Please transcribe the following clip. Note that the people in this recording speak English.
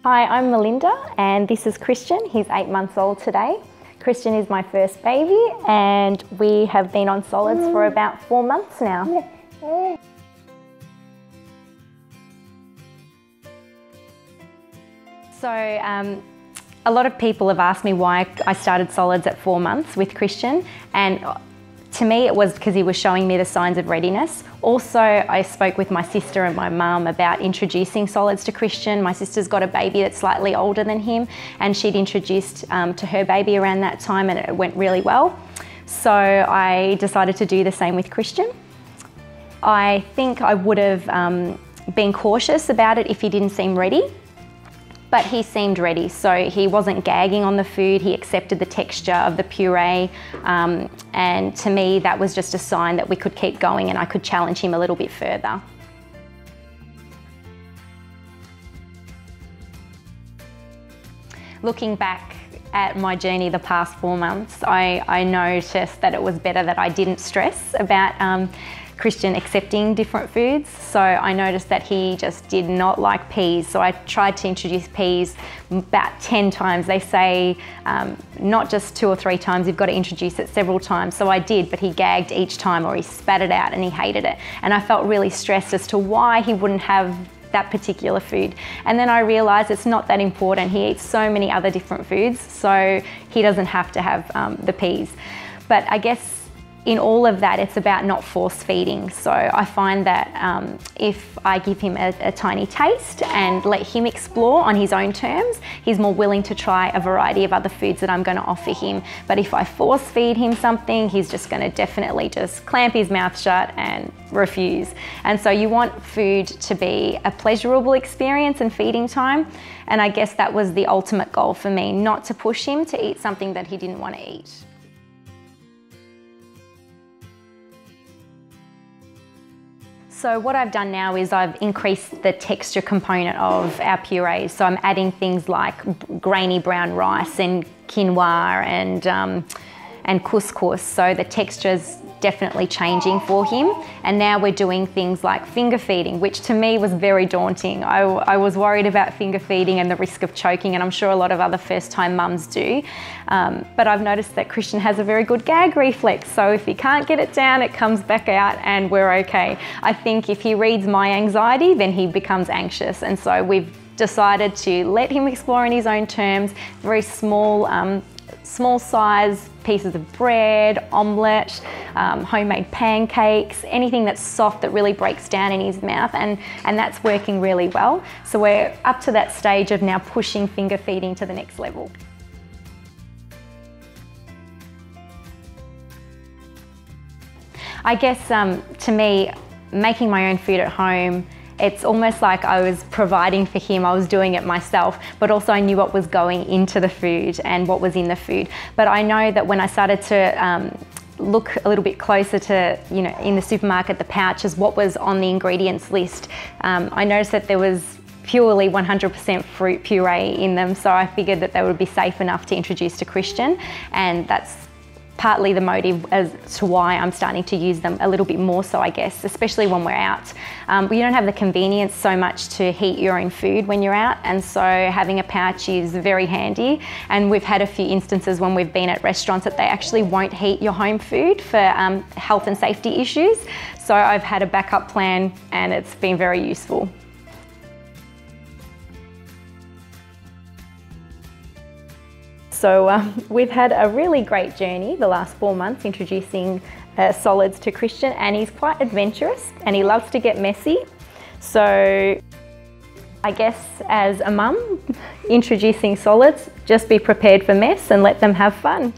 Hi, I'm Melinda and this is Christian. He's 8 months old today. Christian is my first baby and we have been on solids for about 4 months now. So a lot of people have asked me why I started solids at 4 months with Christian, and to me it was because he was showing me the signs of readiness. Also, I spoke with my sister and my mum about introducing solids to Christian. My sister's got a baby that's slightly older than him and she'd introduced to her baby around that time and it went really well. So I decided to do the same with Christian. I think I would have been cautious about it if he didn't seem ready. But he seemed ready, so he wasn't gagging on the food, he accepted the texture of the puree, and to me that was just a sign that we could keep going and I could challenge him a little bit further. Looking back at my journey the past 4 months, I noticed that it was better that I didn't stress about Christian accepting different foods. So I noticed that he just did not like peas. So I tried to introduce peas about 10 times. They say not just 2 or 3 times, you've got to introduce it several times. So I did, but he gagged each time or he spat it out and he hated it. And I felt really stressed as to why he wouldn't have that particular food. And then I realised it's not that important. He eats so many other different foods, so he doesn't have to have the peas. But I guess in all of that, it's about not force feeding. So I find that if I give him a tiny taste and let him explore on his own terms, he's more willing to try a variety of other foods that I'm going to offer him. But if I force feed him something, he's just going to definitely just clamp his mouth shut and refuse. And so you want food to be a pleasurable experience and feeding time. And I guess that was the ultimate goal for me, not to push him to eat something that he didn't want to eat. So what I've done now is I've increased the texture component of our purees. So I'm adding things like grainy brown rice and quinoa and couscous. So the texture's definitely changing for him. And now we're doing things like finger feeding, which to me was very daunting. I was worried about finger feeding and the risk of choking, and I'm sure a lot of other first-time mums do. But I've noticed that Christian has a very good gag reflex, so if he can't get it down, it comes back out and we're okay. I think if he reads my anxiety, then he becomes anxious, and so we've decided to let him explore in his own terms, very small size pieces of bread, omelette, homemade pancakes, anything that's soft that really breaks down in his mouth, and that's working really well. So we're up to that stage of now pushing finger feeding to the next level. I guess to me, making my own food at home, it's almost like I was providing for him. I was doing it myself, but also I knew what was going into the food and what was in the food. But I know that when I started to look a little bit closer to, you know, in the supermarket, the pouches, what was on the ingredients list, I noticed that there was purely 100% fruit puree in them. So I figured that they would be safe enough to introduce to Christian, and that's partly the motive as to why I'm starting to use them a little bit more so, I guess, especially when we're out. You don't have the convenience so much to heat your own food when you're out, and so having a pouch is very handy. And we've had a few instances when we've been at restaurants that they actually won't heat your home food for health and safety issues. So I've had a backup plan and it's been very useful. So we've had a really great journey the last 4 months introducing solids to Christian, and he's quite adventurous and he loves to get messy. So I guess as a mum, introducing solids, just be prepared for mess and let them have fun.